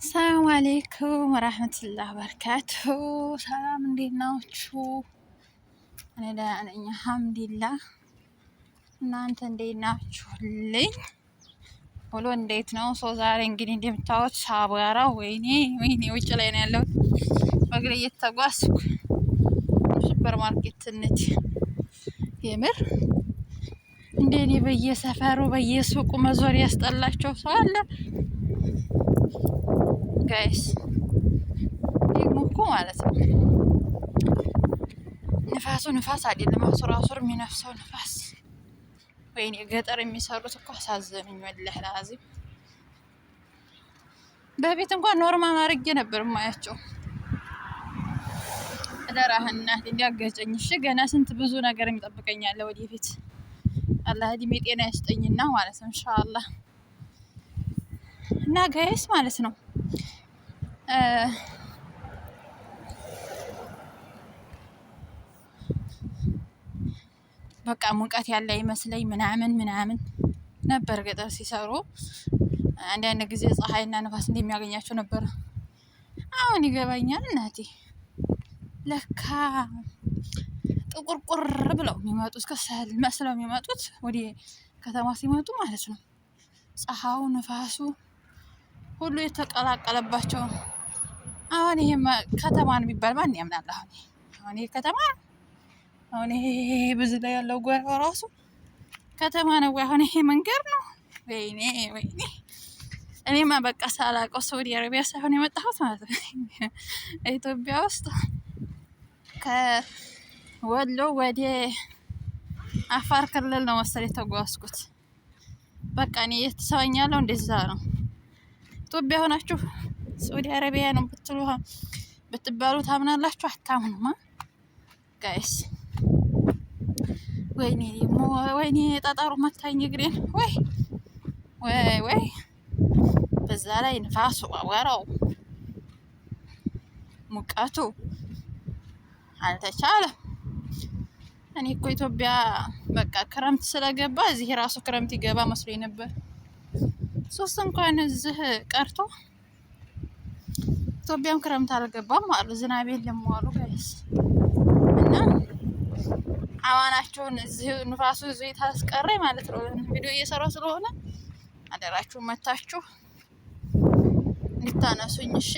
ሰላም አሌይኩም ወራህመቱላህ በረካቱ። ሰላም እንዴት ናችሁ? እኔ ደህና ነኝ አልሐምዱሊላህ። እናንተ እንዴት ናችሁልኝ? ውሎ እንዴት ነው? ሰው ዛሬ እንግዲህ እንደምታዩት ሳቧራ ወይኔ ውጭ ላይ ነው ያለሁት። በእግሬ እየተጓዝኩ ሱፐር ማርኬት ትንሽ የምር እንደኔ በየሰፈሩ በየሱቁ መዞር ያስጠላቸው ሰው አለ ጋይስ። ደግሞ እኮ ማለት ነው ንፋሱ ንፋስ አይደለም አሱር የሚነፍሰው ንፋስ። ወይኔ ገጠር የሚሰሩት እኮ አሳዘኑኝ ወላሂ ላዚም። በቤት እንኳን ኖርማል አድርጌ ነበር የማያቸው። እደራህናት እንዲያገጨኝ። እሺ ገና ስንት ብዙ ነገር የሚጠብቀኛል ወደፊት። አላህ እድሜ ጤና ያስጠኝና ማለት ነው ኢንሻአላህ። እና ጋይስ ማለት ነው በቃ ሙቀት ያለ ይመስለኝ ምናምን ነበር ገጠር ሲሰሩ። አንዳንድ ጊዜ ፀሐይና ነፋስ እንደሚያገኛቸው ነበር። አሁን ይገባኛል እናቴ። ለካ ጥቁርቁር ብለው የሚመጡት ከሰል መስለው የሚመጡት ወደ ከተማ ሲመጡ ማለት ነው ፀሐዩ ንፋሱ ሁሉ የተቀላቀለባቸው። አሁን ይሄ ከተማ ነው የሚባል ማን ያምናል? አሁን ይሄ ከተማ ነው? አሁን ይሄ ብዙ ላይ ያለው ጎራው ራሱ ከተማ ነው ወይ? አሁን ይሄ መንገድ ነው? ወይኔ እኔማ በቃ ሳላውቀው ሳውዲ አረቢያ ሳይሆን የመጣሁት ማለት ነው ኢትዮጵያ ውስጥ ከወሎ ወደ አፋር ክልል ነው መሰለኝ የተጓዝኩት። በቃ እኔ የተሰማኛለሁ እንደዛ ነው። ኢትዮጵያ ሆናችሁ ሳውዲ አረቢያ ነው ብትባሉ ታምናላችሁ? አታምኑማ ጋይስ። ወይኔ ጠጠሩ መታኝ እግሬን። ወይ በዛ ላይ ንፋሱ አቧራው ሙቀቱ አልተቻለም። እኔ እኮ ኢትዮጵያ በቃ ክረምት ስለገባ እዚህ ራሱ ክረምት ይገባ መስሎኝ ነበር። ሶስት እንኳን እዚህ ቀርቶ ኢትዮጵያም ክረምት አልገባም አሉ። ዝናብ የለም አሉ ጋይስ። እና አዋናቸውን እዚህ ንፋሱ እዚህ ታስቀረኝ ማለት ነው። ቪዲዮ እየሰራሁ ስለሆነ አደራችሁ መታችሁ እንድታነሱኝ እሺ።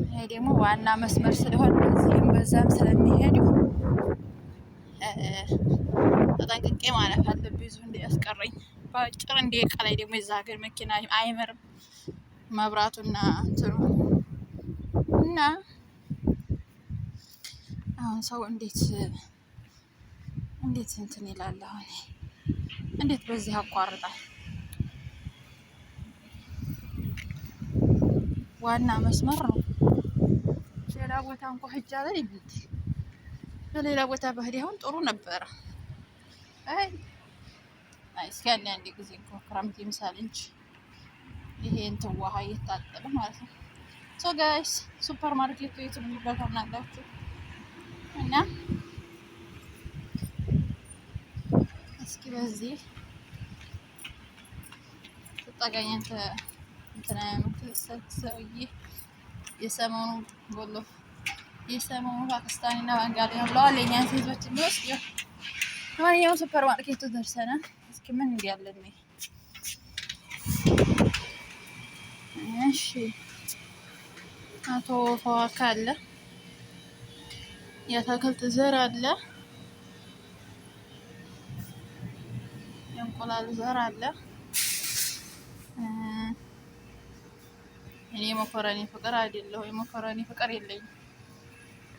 ይሄ ደግሞ ዋና መስመር ስለሆነ እዚህም በዛም ስለሚሄዱ ተጠንቅቄ ማለፍ አለብኝ። ብዙ እንዲያስቀረኝ በአጭር ደቂቃ ላይ ደግሞ የዛ ሀገር መኪና አይመርም መብራቱና እንትኑ እና አሁን ሰው እንዴት እንትን ይላል? አሁን እንዴት በዚህ አቋርጣል? ዋና መስመር ነው። ሌላ ቦታ እንኳን ሂጅ አለ ይብት በሌላ ቦታ ባህሪ አሁን ጥሩ ነበረ። እስኪ አንድ ጊዜ እንኳን ክረምት ይምሳል እንጂ ይሄ እንትን ውሃ እየታጠበ ማለት ነው። ሶ ጋይስ ሱፐር ማርኬቱ የት ነው የሚባለው ታውቃላችሁ? እና እስኪ በዚህ ተጠጋኝ እንትና ሰውዬ የሰሞኑ ፓኪስታኒና ባንጋሊ ነው ብለዋል። የእኛን ሴቶች እንዲወስድ ለማንኛውም ሱፐር ማርኬቱ ደርሰናል። እስኪ ምን እንዲያለን ነው? እሺ አቶ ፈዋካ አለ፣ የአትክልት ዘር አለ፣ የእንቁላል ዘር አለ። እኔ መኮረኒ ፍቅር አይደለሁ። የመኮረኒ ፍቅር የለኝም።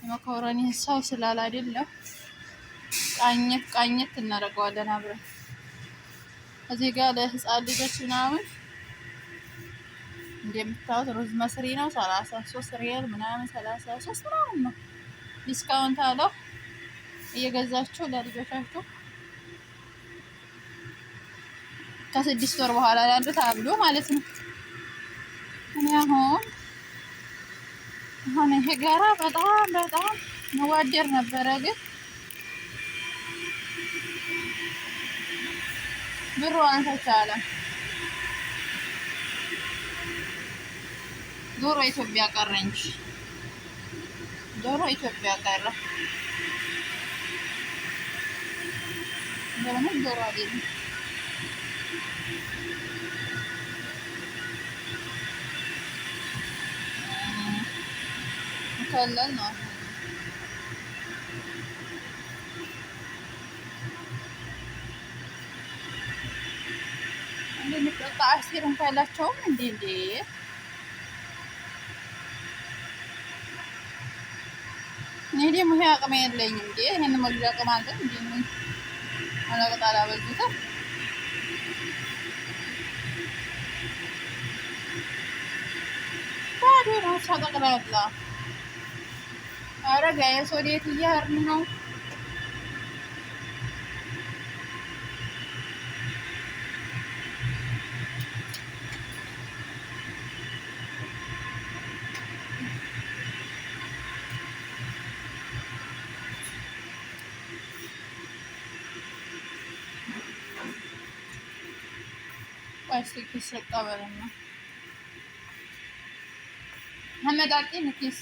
የመኮረኒ ሰው ስላል አይደለም። ቃኘት እናደርገዋለን አብረን። እዚህ ጋር ለህፃን ልጆች ምናምን እንደምታዩት ሩዝ መስሪ ነው 33 ሪያል ምናምን 33 ምናምን ነው። ዲስካውንት አለው። እየገዛችሁ ለልጆቻችሁ ከ6 ወር በኋላ ያሉት አብዶ ማለት ነው። እኔ አሁን ይሄ ጋራ በጣም መዋደር ነበረ፣ ግን ብሩ አልተቻለም። ዶሮ ኢትዮጵያ ቀረ እንጂ ዶሮ ኢትዮጵያ ቀረ። ለምን ዶሮ አይደለም ከለል ነው። እንደሚጠጣ አሲር እንኳን ያላቸውም እንዴ እኔ ደግሞ ይሄ አቅም የለኝም እንዴ ይሄን መግዣ አቅም አለ እንዴ ምን አላቀጣላ በዚህ ባዶ ራሱ ጠቅላላ። ኧረ ጋይስ ወዴት እያሄድን ነው? ፕላስቲክ ይሰጣበልና ሀመዳቂ ንኪስ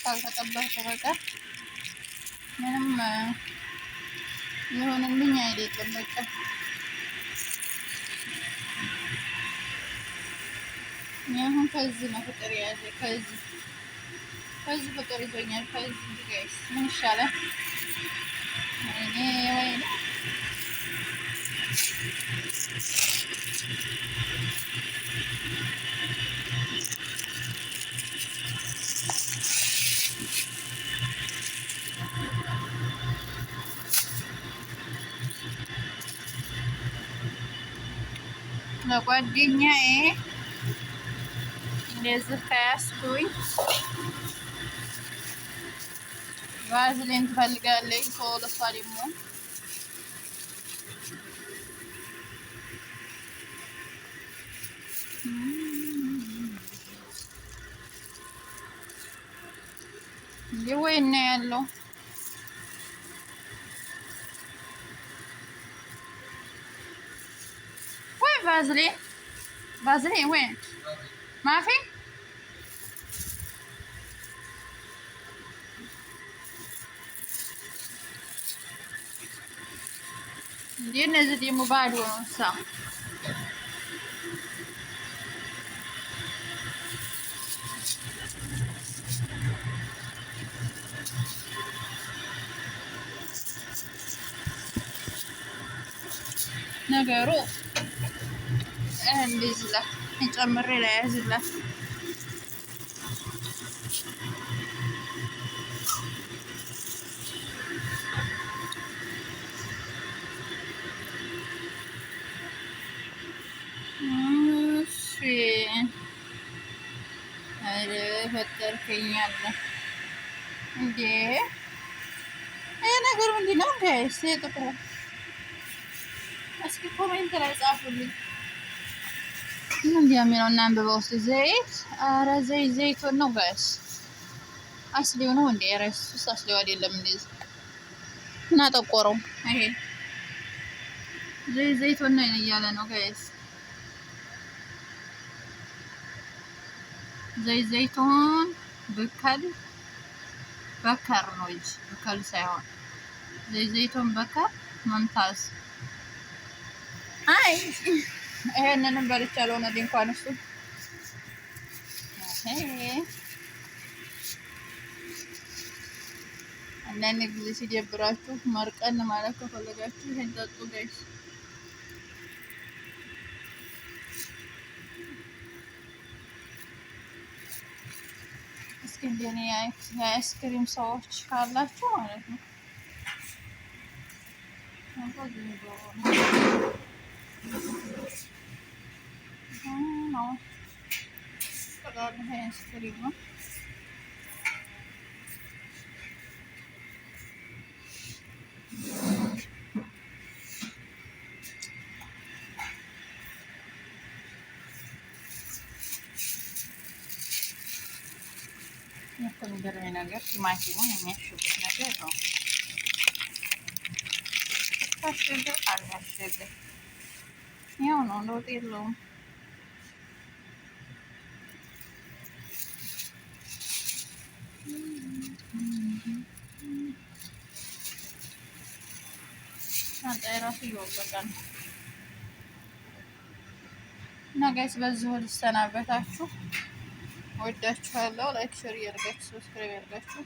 ካልተቀባሁ በቀር ምንም የሆነልኝ አይደለም። በቃ አሁን ከዚህ ነው ፍቅር የያዘ ከዚህ ፍቅር ይዞኛል። ከዚህ ጋይስ ምን ይሻላል? ወይኔ ለጓደኛዬ እንደዚህ ከያዝኩኝ ቫዝሊን ትፈልጋለች። ለእሷ ደግሞ ወይና ያለው ወይ ቫዝሊን ወይ ማፊ እንዴ እነዚህ ደግሞ ባዶ ነው እሷ ነገሩ እንደዚህ ጨምሬ ላይ ያዝላት ፈጠርከኛለ እንዴ ይሄ ነገር ምንድን ነው ጋይስ? ጥቁሩ እስኪ ኮሜንት ላይ ጻፉልኝ። ምን የሚለው እና አንብበው ውስጥ ዘይት ኧረ ዘይቱን ነው ጋይስ። አስሊው ነው እንዴ? ረሱስ አስሊው አይደለም እንዴ? እና ጠቆረው ይሄ ዘይቱን ነው እያለ ነው ጋይስ። ዘይቱን በከር ነው እንጂ በከል ሳይሆን ዘይቱን በከር መምታዝ። አይ ይሄንንም በልቻለሁ ነው እንኳን እሱ አንዳንድ ጊዜ ሲደብራችሁ መርቀን ማለት ከፈለጋችሁ ይሄን ጠጡ ጋይስ። እስኪ እንደኔ የአይስክሪም ሰዎች ካላችሁ ማለት ነው አይስክሪም ነው የሚገርመኝ ነገር ቲማቲሙን የሚያሽጉት ነገር ነው። ታሸገ አልታሸገ ያው ነው፣ ለውጥ የለውም። ሻንጣዬ ራሱ እየወበቀ ነው። እና ጋይስ በዚሁ ልሰናበታችሁ። ወዳችኋለሁ። ላይክ ሼር እያደረጋችሁ ሰብስክራይብ ያደርጋችሁ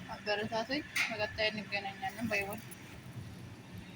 አበረታቶኝ። በቀጣይ እንገናኛለን። ባይ ባይ።